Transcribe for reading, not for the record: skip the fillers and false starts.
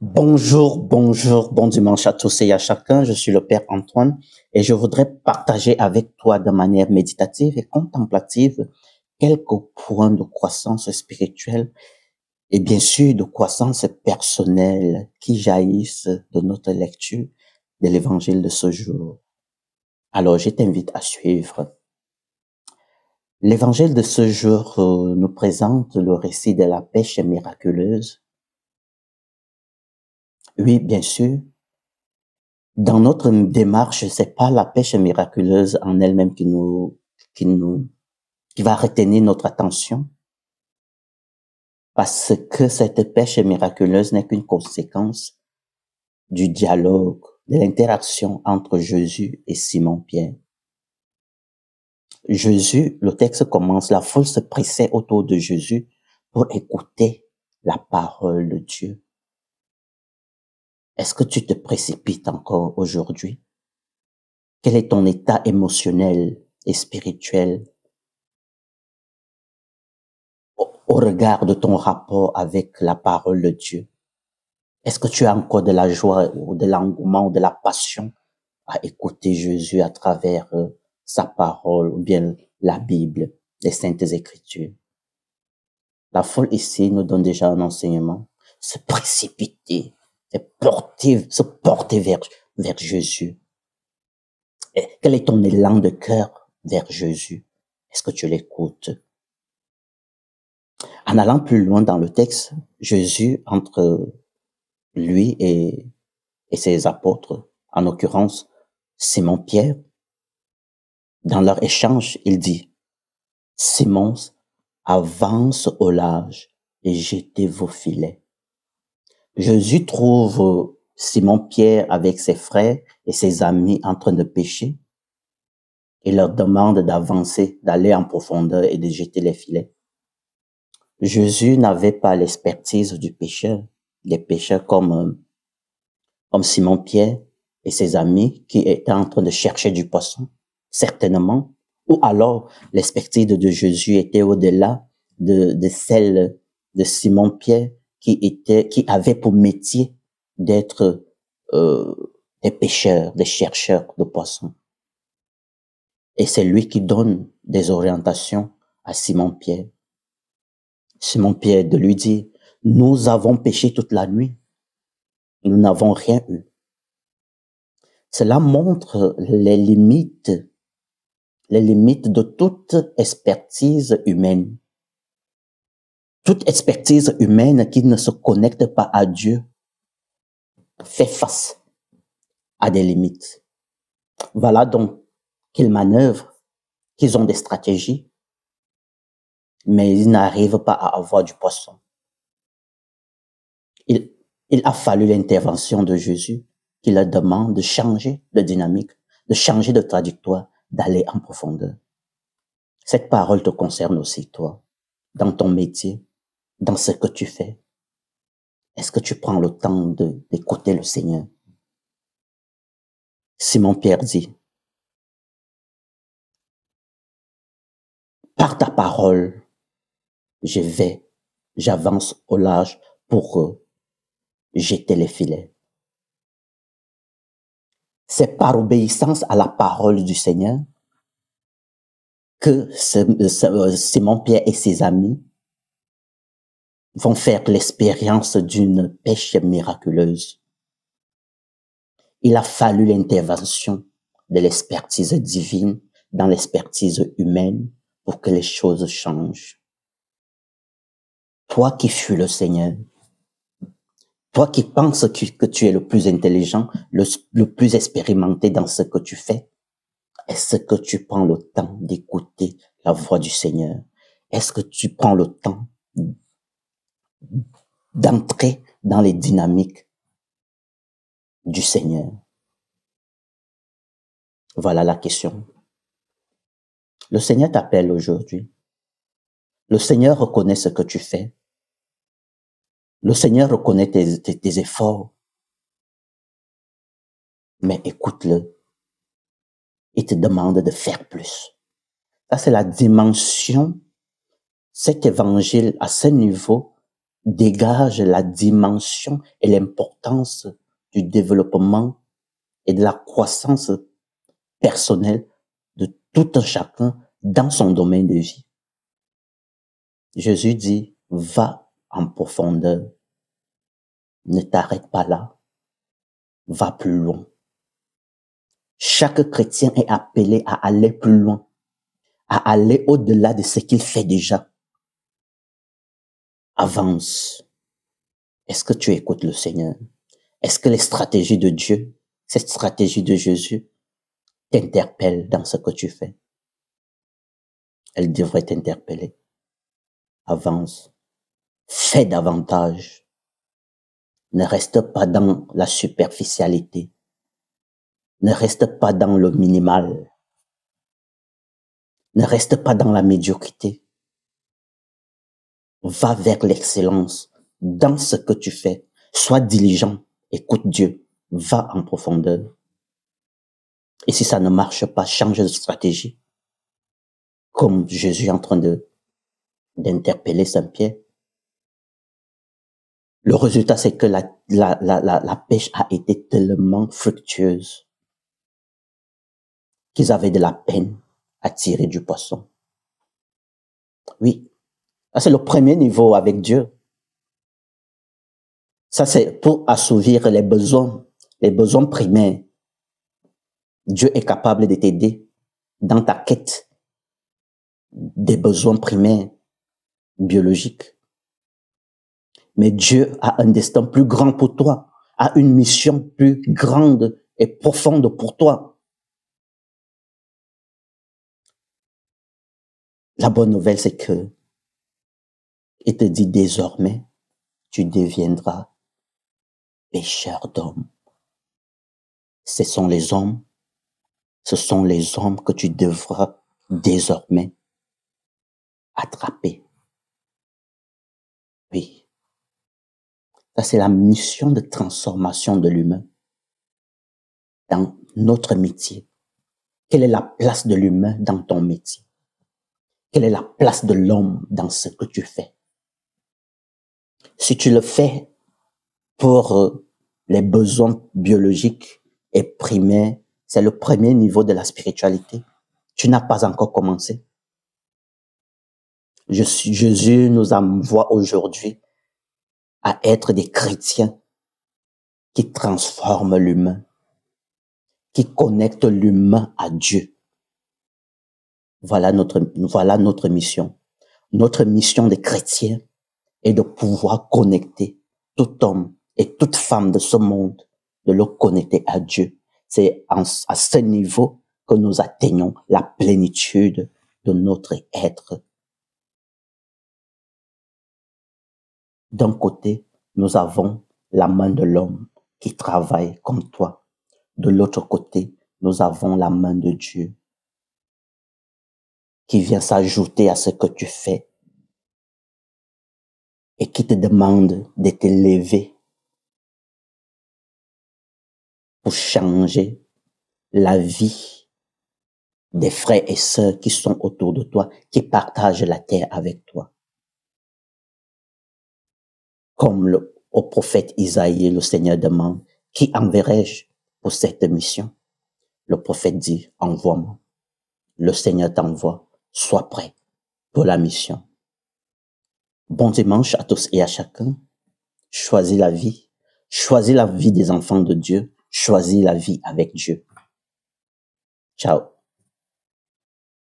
Bonjour, bonjour, bon dimanche à tous et à chacun. Je suis le Père Antoine et je voudrais partager avec toi de manière méditative et contemplative quelques points de croissance spirituelle et bien sûr de croissance personnelle qui jaillissent de notre lecture de l'évangile de ce jour. Alors, je t'invite à suivre. L'évangile de ce jour nous présente le récit de la pêche miraculeuse. Oui, bien sûr. Dans notre démarche, c'est pas la pêche miraculeuse en elle-même qui nous, qui va retenir notre attention, parce que cette pêche miraculeuse n'est qu'une conséquence du dialogue, de l'interaction entre Jésus et Simon-Pierre. Jésus, le texte commence, la foule se pressait autour de Jésus pour écouter la parole de Dieu. Est-ce que tu te précipites encore aujourd'hui? Quel est ton état émotionnel et spirituel au regard de ton rapport avec la parole de Dieu? Est-ce que tu as encore de la joie ou de l'engouement ou de la passion à écouter Jésus à travers sa parole ou bien la Bible, les Saintes Écritures? La foule ici nous donne déjà un enseignement. Se précipiter, se porter vers Jésus. Et quel est ton élan de cœur vers Jésus? Est-ce que tu l'écoutes? En allant plus loin dans le texte, Jésus, entre lui et ses apôtres, en l'occurrence Simon-Pierre, dans leur échange, il dit, Simon, avance au large et jetez vos filets. Jésus trouve Simon-Pierre avec ses frères et ses amis en train de pêcher et leur demande d'avancer, d'aller en profondeur et de jeter les filets. Jésus n'avait pas l'expertise du pêcheur, des pêcheurs comme Simon-Pierre et ses amis qui étaient en train de chercher du poisson, certainement, ou alors l'expertise de Jésus était au-delà de celle de Simon-Pierre qui avait pour métier d'être des pêcheurs, des chercheurs de poissons. Et c'est lui qui donne des orientations à Simon-Pierre. Simon-Pierre de lui dire, nous avons pêché toute la nuit, nous n'avons rien eu. Cela montre les limites de toute expertise humaine. Toute expertise humaine qui ne se connecte pas à Dieu fait face à des limites. Voilà donc qu'ils manœuvrent, qu'ils ont des stratégies, mais ils n'arrivent pas à avoir du poisson. Il a fallu l'intervention de Jésus qui leur demande de changer de dynamique, de changer de trajectoire, d'aller en profondeur. Cette parole te concerne aussi, toi, dans ton métier, dans ce que tu fais. Est-ce que tu prends le temps d'écouter le Seigneur? Simon-Pierre dit, par ta parole, j'avance au large pour jeter les filets. C'est par obéissance à la parole du Seigneur que Simon-Pierre et ses amis vont faire l'expérience d'une pêche miraculeuse. Il a fallu l'intervention de l'expertise divine dans l'expertise humaine pour que les choses changent. Toi qui fuis le Seigneur, toi qui penses que tu es le plus intelligent, le plus expérimenté dans ce que tu fais, est-ce que tu prends le temps d'écouter la voix du Seigneur? Est-ce que tu prends le temps d'entrer dans les dynamiques du Seigneur? Voilà la question. Le Seigneur t'appelle aujourd'hui. Le Seigneur reconnaît ce que tu fais. Le Seigneur reconnaît tes efforts. Mais écoute-le. Il te demande de faire plus. Ça, c'est la dimension, cet évangile à ce niveau dégage la dimension et l'importance du développement et de la croissance personnelle de tout un chacun dans son domaine de vie. Jésus dit, va en profondeur, ne t'arrête pas là, va plus loin. Chaque chrétien est appelé à aller plus loin, à aller au-delà de ce qu'il fait déjà. Avance. Est-ce que tu écoutes le Seigneur? Est-ce que les stratégies de Dieu, cette stratégie de Jésus, t'interpellent dans ce que tu fais? Elle devrait t'interpeller. Avance. Fais davantage. Ne reste pas dans la superficialité. Ne reste pas dans le minimal. Ne reste pas dans la médiocrité. Va vers l'excellence dans ce que tu fais. Sois diligent. Écoute Dieu. Va en profondeur. Et si ça ne marche pas, change de stratégie. Comme Jésus est en train d'interpeller Saint-Pierre. Le résultat, c'est que la pêche a été tellement fructueuse qu'ils avaient de la peine à tirer du poisson. Oui, ça c'est le premier niveau avec Dieu. Ça c'est pour assouvir les besoins primaires. Dieu est capable de t'aider dans ta quête des besoins primaires biologiques. Mais Dieu a un destin plus grand pour toi, a une mission plus grande et profonde pour toi. La bonne nouvelle, c'est que il te dit désormais, tu deviendras pêcheur d'hommes. Ce sont les hommes que tu devras désormais attraper. Oui. Ça, c'est la mission de transformation de l'humain dans notre métier. Quelle est la place de l'humain dans ton métier? Quelle est la place de l'homme dans ce que tu fais? Si tu le fais pour les besoins biologiques et primaires, c'est le premier niveau de la spiritualité. Tu n'as pas encore commencé. Jésus nous envoie aujourd'hui à être des chrétiens qui transforment l'humain, qui connectent l'humain à Dieu. Voilà notre mission. Notre mission de chrétien est de pouvoir connecter tout homme et toute femme de ce monde, de le connecter à Dieu. C'est à ce niveau que nous atteignons la plénitude de notre être. D'un côté, nous avons la main de l'homme qui travaille comme toi. De l'autre côté, nous avons la main de Dieu qui vient s'ajouter à ce que tu fais et qui te demande de t'élever pour changer la vie des frères et sœurs qui sont autour de toi, qui partagent la terre avec toi. Comme au prophète Isaïe, le Seigneur demande, qui enverrai-je pour cette mission? Le prophète dit, envoie-moi. Le Seigneur t'envoie, sois prêt pour la mission. Bon dimanche à tous et à chacun. Choisis la vie. Choisis la vie des enfants de Dieu. Choisis la vie avec Dieu. Ciao.